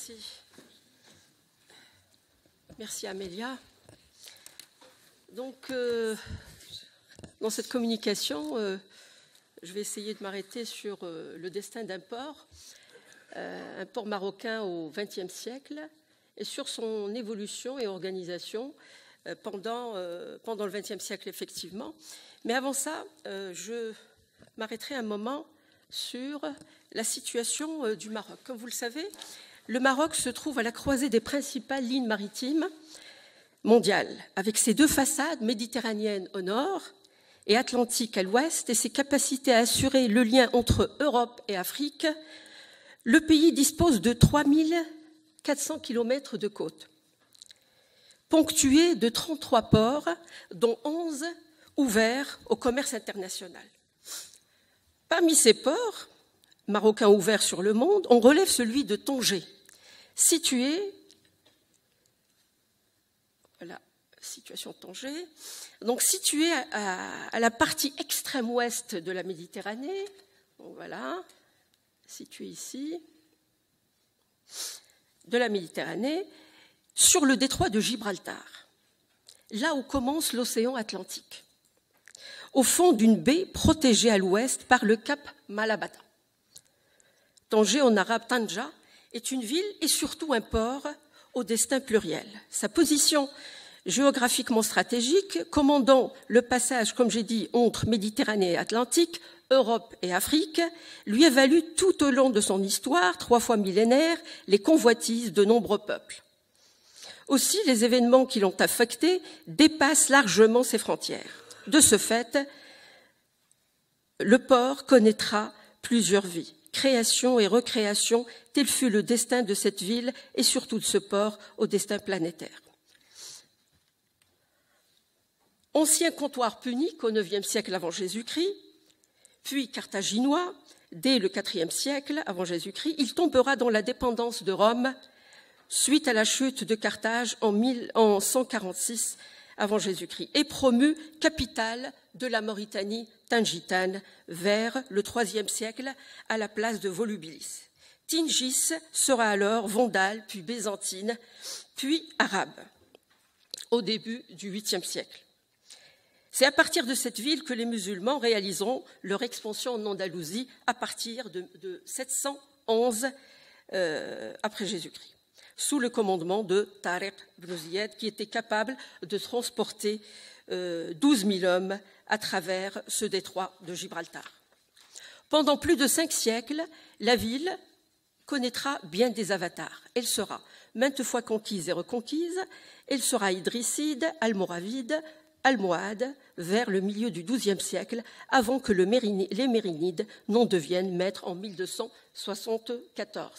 Merci. Merci Amélia. Donc, dans cette communication, je vais essayer de m'arrêter sur le destin d'un port marocain au XXe siècle, et sur son évolution et organisation pendant le XXe siècle, effectivement. Mais avant ça, je m'arrêterai un moment sur la situation du Maroc. Comme vous le savez, le Maroc se trouve à la croisée des principales lignes maritimes mondiales, avec ses deux façades méditerranéennes au nord et atlantique à l'ouest, et ses capacités à assurer le lien entre Europe et Afrique. Le pays dispose de 3400 km de côte, ponctué de 33 ports, dont 11 ouverts au commerce international. Parmi ces ports marocains ouverts sur le monde, on relève celui de Tanger, situé, voilà, situation de Tanger, donc situé à la partie extrême ouest de la Méditerranée, donc voilà, situé ici, de la Méditerranée, sur le détroit de Gibraltar, là où commence l'océan Atlantique, au fond d'une baie protégée à l'ouest par le cap Malabata. Tanger, en arabe Tanja, est une ville et surtout un port au destin pluriel. Sa position géographiquement stratégique, commandant le passage, comme j'ai dit, entre Méditerranée et Atlantique, Europe et Afrique, lui a valu tout au long de son histoire, 3 fois millénaire, les convoitises de nombreux peuples. Aussi, les événements qui l'ont affecté dépassent largement ses frontières. De ce fait, le port connaîtra plusieurs vies, création et recréation, tel fut le destin de cette ville et surtout de ce port au destin planétaire. Ancien comptoir punique au IXe siècle avant Jésus-Christ, puis carthaginois dès le IVe siècle avant Jésus-Christ, il tombera dans la dépendance de Rome suite à la chute de Carthage en 146 avant Jésus-Christ, et promu capitale de la Mauritanie tingitane vers le IIIe siècle à la place de Volubilis. Tingis sera alors vandale, puis byzantine, puis arabe, au début du 8e siècle. C'est à partir de cette ville que les musulmans réaliseront leur expansion en Andalousie à partir de 711 après Jésus-Christ, sous le commandement de Tariq ibn Ziyad, qui était capable de transporter 12 000 hommes à travers ce détroit de Gibraltar. Pendant plus de 5 siècles, la ville connaîtra bien des avatars. Elle sera maintes fois conquise et reconquise. Elle sera idrisside, almoravide, almohade, vers le milieu du XIIe siècle, avant que les Mérinides n'en deviennent maîtres en 1274.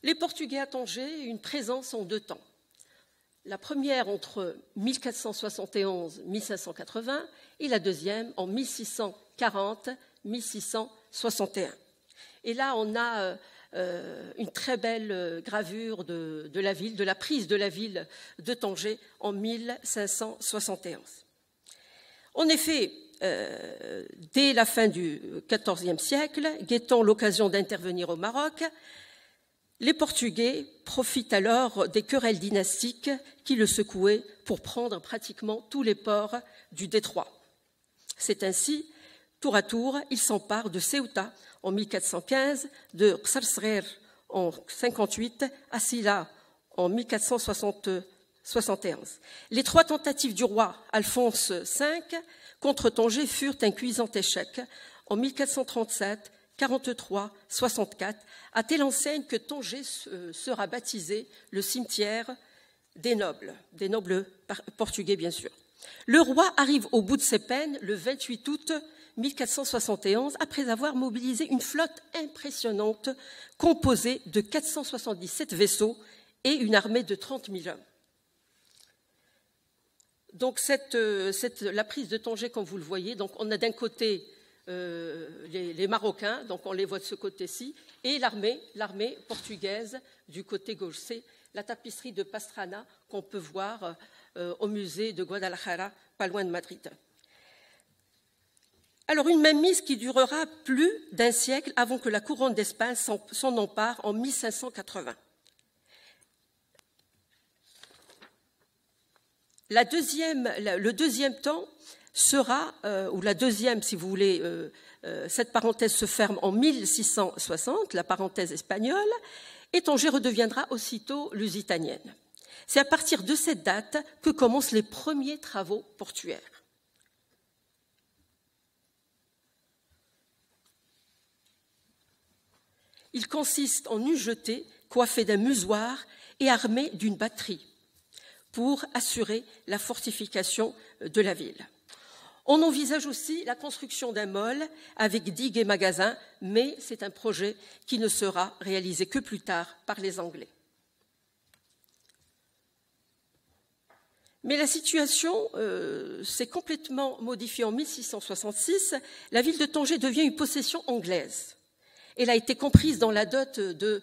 Les Portugais à Tanger, une présence en 2 temps. La première entre 1471 et 1580 et la deuxième en 1640-1661. Et là, on a une très belle gravure de la ville, de la prise de la ville de Tanger en 1571. En effet, dès la fin du XIVe siècle, guettant l'occasion d'intervenir au Maroc, les Portugais profitent alors des querelles dynastiques qui le secouaient pour prendre pratiquement tous les ports du détroit. C'est ainsi, tour à tour, ils s'emparent de Ceuta en 1415, de Qsarsrer en 58, à Silla en 1471. Les 3 tentatives du roi Alphonse V contre Tanger furent un cuisant échec en 1437, 43, 64, à telle enseigne que Tanger sera baptisé le cimetière des nobles portugais, bien sûr. Le roi arrive au bout de ses peines le 28 août 1471, après avoir mobilisé une flotte impressionnante composée de 477 vaisseaux et une armée de 30 000 hommes. Donc la prise de Tanger, comme vous le voyez, donc on a d'un côté les Marocains, donc on les voit de ce côté-ci, et l'armée portugaise du côté gauche. C'est la tapisserie de Pastrana qu'on peut voir au musée de Guadalajara, pas loin de Madrid. Alors, une mainmise qui durera plus d'un siècle avant que la couronne d'Espagne s'en empare en 1580. Le deuxième temps sera, ou la deuxième, si vous voulez, cette parenthèse se ferme en 1660, la parenthèse espagnole, et Tanger redeviendra aussitôt lusitanienne. C'est à partir de cette date que commencent les premiers travaux portuaires. Il consiste en une jetée coiffée d'un musoir et armée d'une batterie pour assurer la fortification de la ville. On envisage aussi la construction d'un mole avec digues et magasins, mais c'est un projet qui ne sera réalisé que plus tard par les Anglais. Mais la situation s'est complètement modifiée en 1666. La ville de Tanger devient une possession anglaise. Elle a été comprise dans la dot de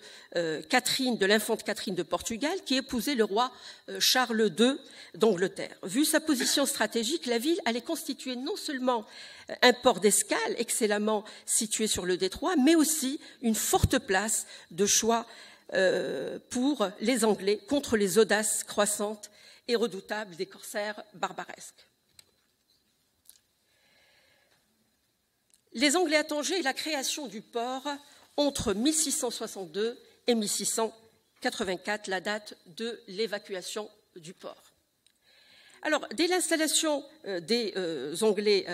Catherine, de l'infante Catherine de Portugal, qui épousait le roi Charles II d'Angleterre. Vu sa position stratégique, la ville allait constituer non seulement un port d'escale excellemment situé sur le détroit, mais aussi une forte place de choix pour les Anglais contre les audaces croissantes et redoutables des corsaires barbaresques. Les Anglais à Tanger et la création du port entre 1662 et 1684, la date de l'évacuation du port. Alors, dès l'installation des Anglais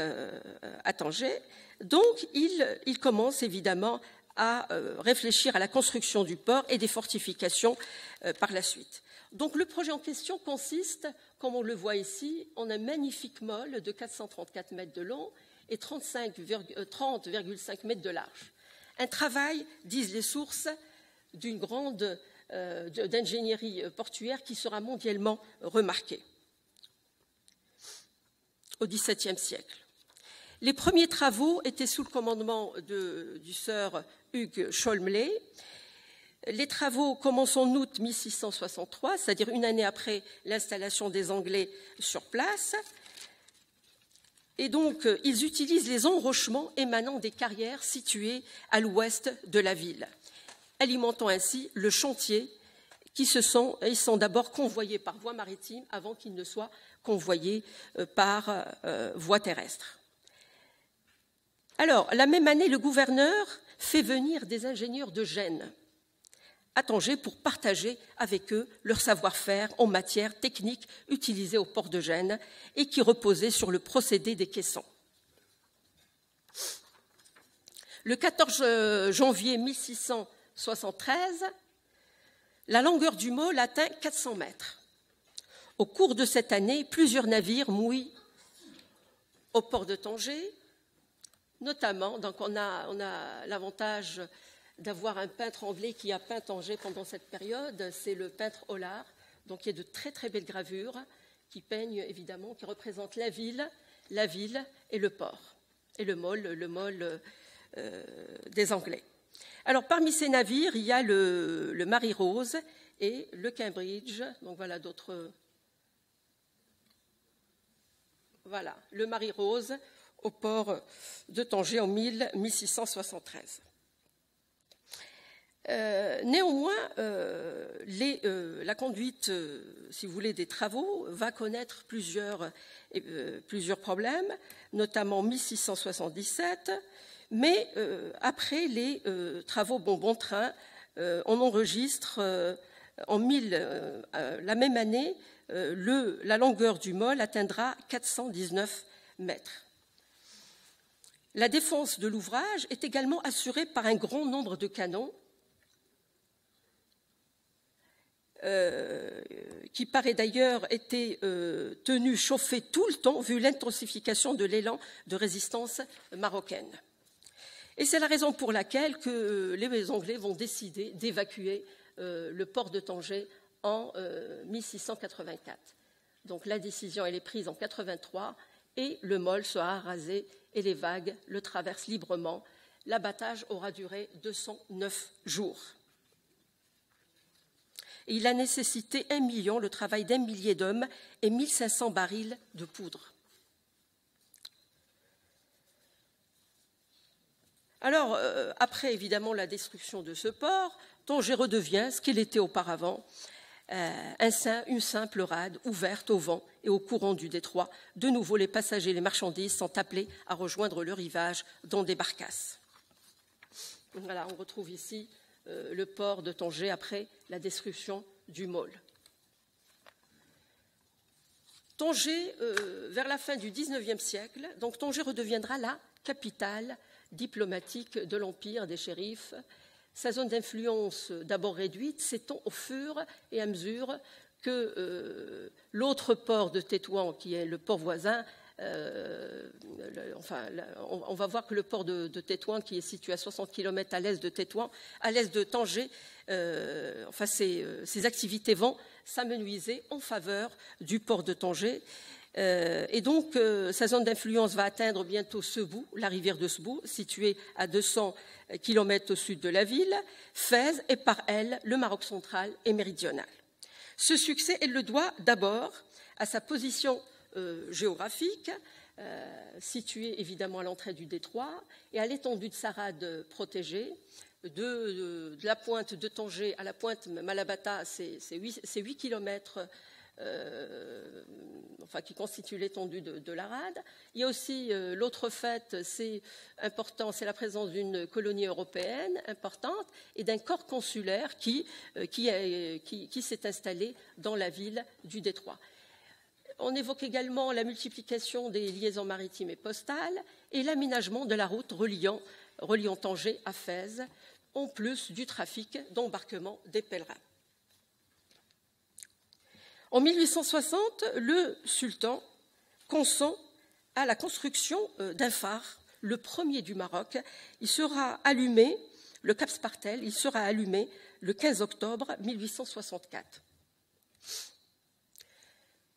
à Tanger, donc, ils commencent évidemment à réfléchir à la construction du port et des fortifications par la suite. Donc, le projet en question consiste, comme on le voit ici, en un magnifique mole de 434 mètres de long et 30,5 mètres de large. Un travail, disent les sources, d'une grande d'ingénierie portuaire qui sera mondialement remarquée au XVIIe siècle. Les premiers travaux étaient sous le commandement du sir Hugues Cholmeley. Les travaux commencent en août 1663, c'est-à-dire une année après l'installation des Anglais sur place. Et donc, ils utilisent les enrochements émanant des carrières situées à l'ouest de la ville, alimentant ainsi le chantier ils sont d'abord convoyés par voie maritime avant qu'ils ne soient convoyés par voie terrestre. Alors, la même année, le gouverneur fait venir des ingénieurs de Gênes à Tanger pour partager avec eux leur savoir-faire en matière technique utilisée au port de Gênes et qui reposait sur le procédé des caissons. Le 14 janvier 1673, la longueur du môle atteint 400 mètres. Au cours de cette année, plusieurs navires mouillent au port de Tanger, notamment, donc on a l'avantage d'avoir un peintre anglais qui a peint Tanger pendant cette période, c'est le peintre Hollard, donc il y a de très très belles gravures qui peignent évidemment, qui représentent la ville et le port, et le môle des Anglais. Alors parmi ces navires, il y a le Mary Rose et le Cambridge, donc voilà d'autres. Voilà, le Mary Rose au port de Tanger en 1673. Néanmoins, la conduite, si vous voulez, des travaux va connaître plusieurs problèmes, notamment en 1677, mais après les travaux bon train, on enregistre la même année, la longueur du môle atteindra 419 mètres. La défense de l'ouvrage est également assurée par un grand nombre de canons qui paraît d'ailleurs été tenu chauffé tout le temps vu l'intensification de l'élan de résistance marocaine. Et c'est la raison pour laquelle que les Anglais vont décider d'évacuer le port de Tanger en 1684. Donc la décision elle est prise en 83 et le môle sera rasé et les vagues le traversent librement. L'abattage aura duré 209 jours. Et il a nécessité 1 million, le travail d'1 millier d'hommes et 1500 barils de poudre. Alors, après évidemment la destruction de ce port, Tanger redevient ce qu'il était auparavant, une simple rade ouverte au vent et au courant du détroit. De nouveau, les passagers et les marchandises sont appelés à rejoindre le rivage dans des barcasses. Voilà, on retrouve ici le port de Tanger après la destruction du môle. Tanger, vers la fin du XIXe siècle, donc Tanger redeviendra la capitale diplomatique de l'Empire des shérifs. Sa zone d'influence, d'abord réduite, s'étend au fur et à mesure que l'autre port de Tétouan, qui est le port voisin, on va voir que le port de Tétouan, qui est situé à 60 km à l'est de Tétouan, à l'est de Tanger, ses activités vont s'amenuiser en faveur du port de Tanger. Et donc, sa zone d'influence va atteindre bientôt Sebou, la rivière de Sebou, située à 200 km au sud de la ville, Fès et par elle le Maroc central et méridional. Ce succès, elle le doit d'abord à sa position géographique, située évidemment à l'entrée du détroit, et à l'étendue de sa rade protégée. De la pointe de Tanger à la pointe Malabata, c'est 8 km qui constitue l'étendue de la rade. Il y a aussi l'autre fait, c'est important, c'est la présence d'une colonie européenne importante et d'un corps consulaire qui s'est installé dans la ville du Détroit. On évoque également la multiplication des liaisons maritimes et postales et l'aménagement de la route reliant Tanger à Fès, en plus du trafic d'embarquement des pèlerins. En 1860, le sultan consent à la construction d'un phare, le premier du Maroc. Il sera allumé, le Cap Spartel, il sera allumé le 15 octobre 1864.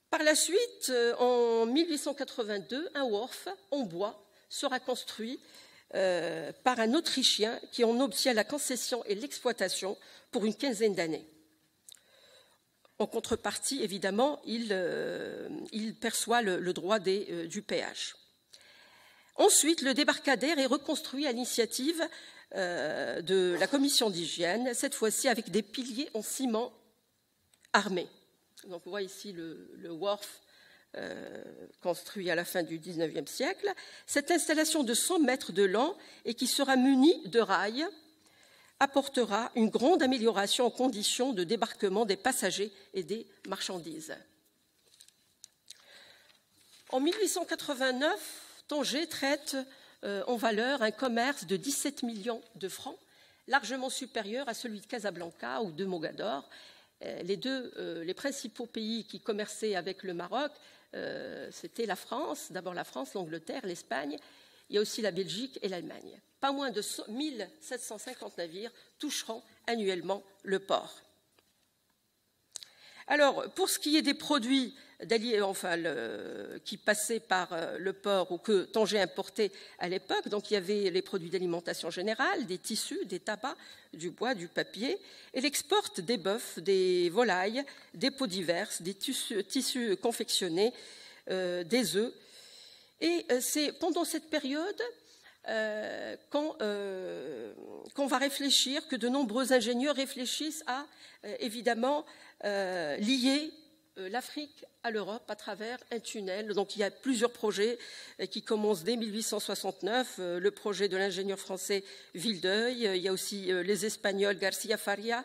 Par la suite, en 1882, un wharf en bois sera construit par un Autrichien qui en obtient la concession et l'exploitation pour une quinzaine d'années. En contrepartie, évidemment, il perçoit le droit du péage. Ensuite, le débarcadère est reconstruit à l'initiative de la commission d'hygiène, cette fois-ci avec des piliers en ciment armés. Donc, on voit ici le wharf construit à la fin du XIXe siècle. Cette installation de 100 mètres de long et qui sera munie de rails apportera une grande amélioration en conditions de débarquement des passagers et des marchandises. En 1889, Tanger traite en valeur un commerce de 17 millions de francs, largement supérieur à celui de Casablanca ou de Mogador. Les principaux pays qui commerçaient avec le Maroc, c'était la France, d'abord la France, l'Angleterre, l'Espagne, il y a aussi la Belgique et l'Allemagne. Pas moins de 1750 navires toucheront annuellement le port. Alors, pour ce qui est des produits qui passaient par le port ou que Tanger importait à l'époque, donc il y avait les produits d'alimentation générale, des tissus, des tabacs, du bois, du papier. Elle exporte des bœufs, des volailles, des peaux diverses, des tissus confectionnés, des œufs. Et c'est pendant cette période qu'on va réfléchir, que de nombreux ingénieurs réfléchissent à, évidemment, lier l'Afrique à l'Europe à travers un tunnel. Donc il y a plusieurs projets qui commencent dès 1869, le projet de l'ingénieur français Vildeuil, il y a aussi les Espagnols García Faria,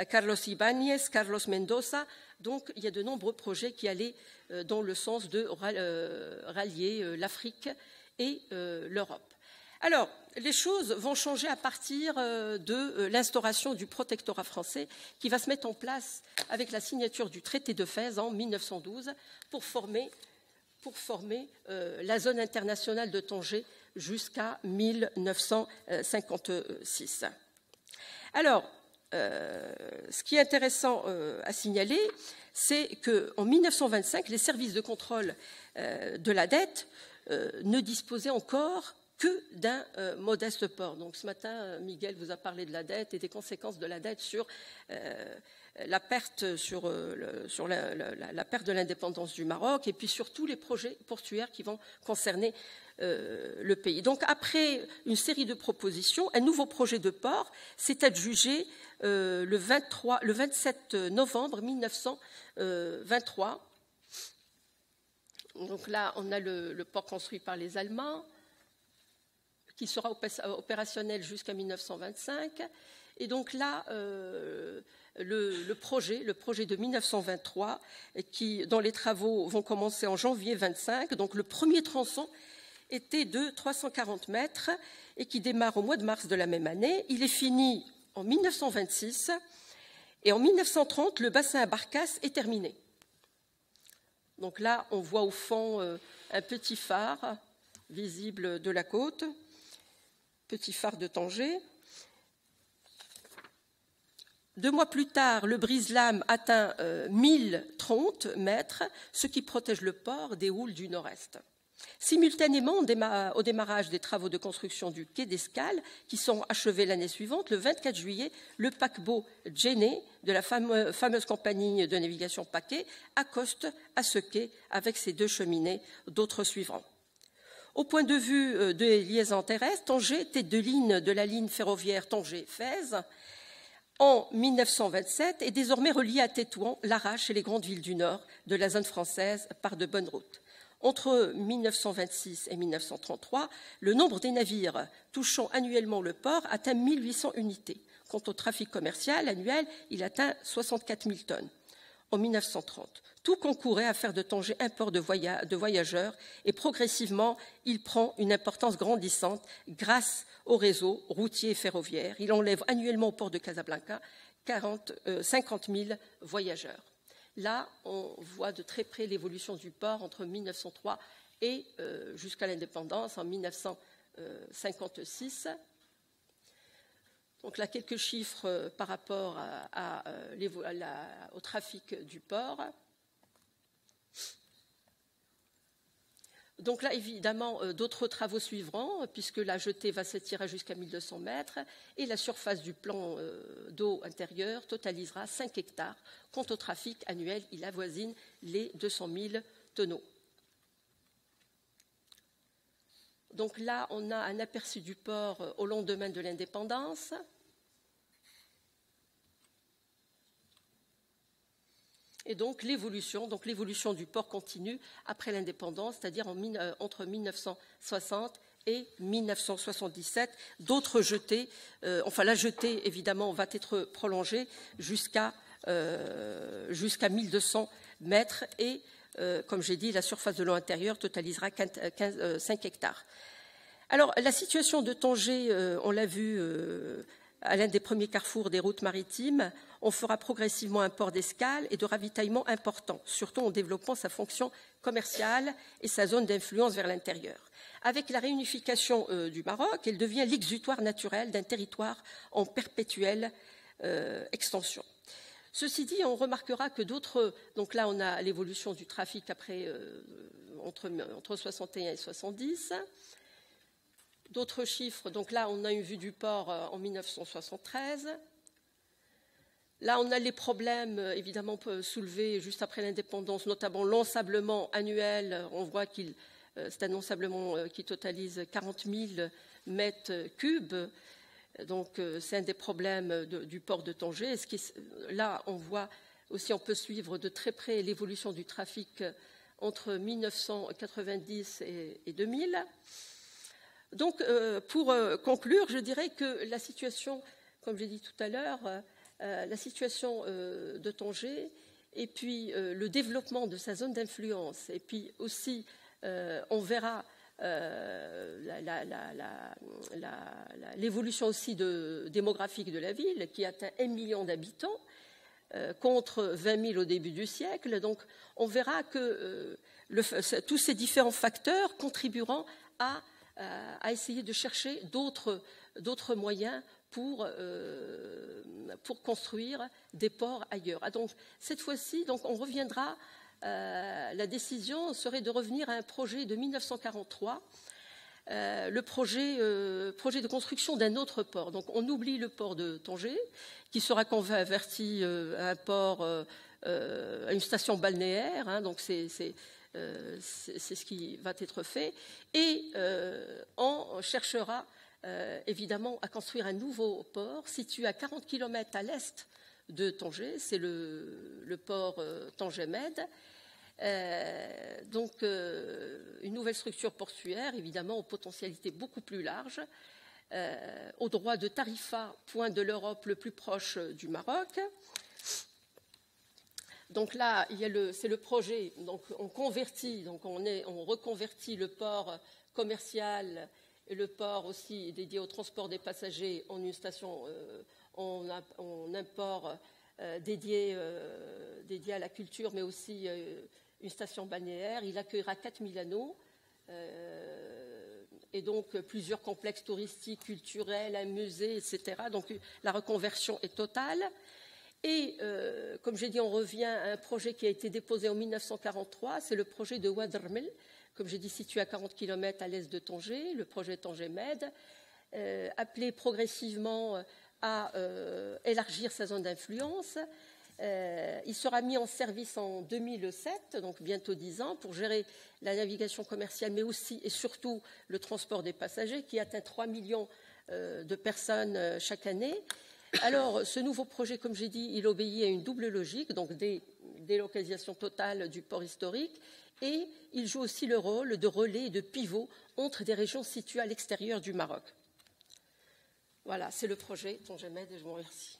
Carlos Ibáñez, Carlos Mendoza. Donc il y a de nombreux projets qui allaient dans le sens de rallier l'Afrique et l'Europe. Alors, les choses vont changer à partir de l'instauration du protectorat français qui va se mettre en place avec la signature du traité de Fès en 1912 pour former la zone internationale de Tanger jusqu'à 1956. Alors, ce qui est intéressant à signaler, c'est qu'en 1925, les services de contrôle de la dette ne disposaient encore que d'un modeste port. Donc ce matin, Miguel vous a parlé de la dette et des conséquences de la dette sur la perte, la perte de l'indépendance du Maroc et puis sur tous les projets portuaires qui vont concerner le pays. Donc après une série de propositions, un nouveau projet de port s'est adjugé le 27 novembre 1923. Donc là, on a le port construit par les Allemands, qui sera opérationnel jusqu'à 1925. Et donc là, le projet de 1923, dont les travaux vont commencer en janvier 25, donc le premier tronçon était de 340 mètres et qui démarre au mois de mars de la même année. Il est fini en 1926 et en 1930, le bassin à Barcasse est terminé. Donc là, on voit au fond un petit phare visible de la côte, petit phare de Tanger. 2 mois plus tard, le brise-lames atteint 1030 mètres, ce qui protège le port des houles du nord-est. Simultanément, au démarrage des travaux de construction du quai d'escale, qui sont achevés l'année suivante, le 24 juillet, le paquebot Jenny de la fameuse compagnie de navigation Paquet accoste à ce quai avec ses 2 cheminées, d'autres suivront. Au point de vue des liaisons terrestres, Tanger, tête de ligne de la ligne ferroviaire Tanger-Fès, en 1927, est désormais relié à Tétouan, Larache et les grandes villes du nord de la zone française par de bonnes routes. Entre 1926 et 1933, le nombre des navires touchant annuellement le port atteint 1800 unités. Quant au trafic commercial annuel, il atteint 64 000 tonnes. En 1930, tout concourait à faire de Tanger un port de voyageurs et progressivement, il prend une importance grandissante grâce au réseau routier et ferroviaire. Il enlève annuellement au port de Casablanca 50 000 voyageurs. Là, on voit de très près l'évolution du port entre 1903 et jusqu'à l'indépendance en 1956. Donc là, quelques chiffres par rapport au trafic du port. Donc là, évidemment, d'autres travaux suivront, puisque la jetée va s'étirer jusqu'à 1200 mètres et la surface du plan d'eau intérieur totalisera 5 hectares. Quant au trafic annuel, il avoisine les 200 000 tonneaux. Donc là, on a un aperçu du port au lendemain de l'indépendance. Et donc l'évolution du port continue après l'indépendance, c'est-à-dire entre 1960 et 1977. D'autres jetées, la jetée évidemment va être prolongée jusqu'à 1200 mètres et, comme j'ai dit, la surface de l'eau intérieure totalisera 5 hectares. Alors la situation de Tanger, on l'a vu à l'un des premiers carrefours des routes maritimes, on fera progressivement un port d'escale et de ravitaillement important, surtout en développant sa fonction commerciale et sa zone d'influence vers l'intérieur. Avec la réunification du Maroc, elle devient l'exutoire naturel d'un territoire en perpétuelle extension. Ceci dit, on remarquera que d'autres... Donc là, on a l'évolution du trafic après, entre 61 et 70. D'autres chiffres, donc là, on a une vue du port en 1973. Là, on a les problèmes, évidemment, soulevés juste après l'indépendance, notamment l'ensablement annuel. On voit que c'est un ensablement qui totalise 40 000 mètres cubes. Donc, c'est un des problèmes du port de Tanger. Là, on voit aussi, on peut suivre de très près l'évolution du trafic entre 1990 et 2000. Donc, pour conclure, je dirais que la situation, comme j'ai dit tout à l'heure, la situation de Tanger et puis le développement de sa zone d'influence et puis aussi, on verra l'évolution aussi démographique de la ville qui atteint 1 million d'habitants contre 20 000 au début du siècle. Donc, on verra que tous ces différents facteurs contribueront à essayer de chercher d'autres moyens pour construire des ports ailleurs. Donc, cette fois-ci, on reviendra, la décision serait de revenir à un projet de 1943 le projet de construction d'un autre port. Donc on oublie le port de Tanger, qui sera converti à un port, à une station balnéaire, hein, donc c'est ce qui va être fait, et on cherchera évidemment à construire un nouveau port situé à 40 km à l'est de Tanger, c'est le port Tanger-Med. Donc une nouvelle structure portuaire, évidemment aux potentialités beaucoup plus larges, au droit de Tarifa, point de l'Europe le plus proche du Maroc. Donc là, c'est le projet, donc on reconvertit le port commercial et le port aussi dédié au transport des passagers en une station, en un port dédié à la culture, mais aussi une station balnéaire. Il accueillera 4000 anneaux et donc plusieurs complexes touristiques, culturels, un musée, etc. Donc la reconversion est totale. Et comme j'ai dit, on revient à un projet qui a été déposé en 1943, c'est le projet de Ouadrmel, comme j'ai dit, situé à 40 km à l'est de Tanger, le projet Tanger-Med, appelé progressivement à élargir sa zone d'influence. Il sera mis en service en 2007, donc bientôt 10 ans, pour gérer la navigation commerciale, mais aussi et surtout le transport des passagers, qui atteint 3 millions de personnes chaque année. Alors, ce nouveau projet, comme j'ai dit, il obéit à une double logique, donc délocalisation totale du port historique, et il joue aussi le rôle de relais et de pivot entre des régions situées à l'extérieur du Maroc. Voilà, c'est le projet Tanger-Med et je vous remercie.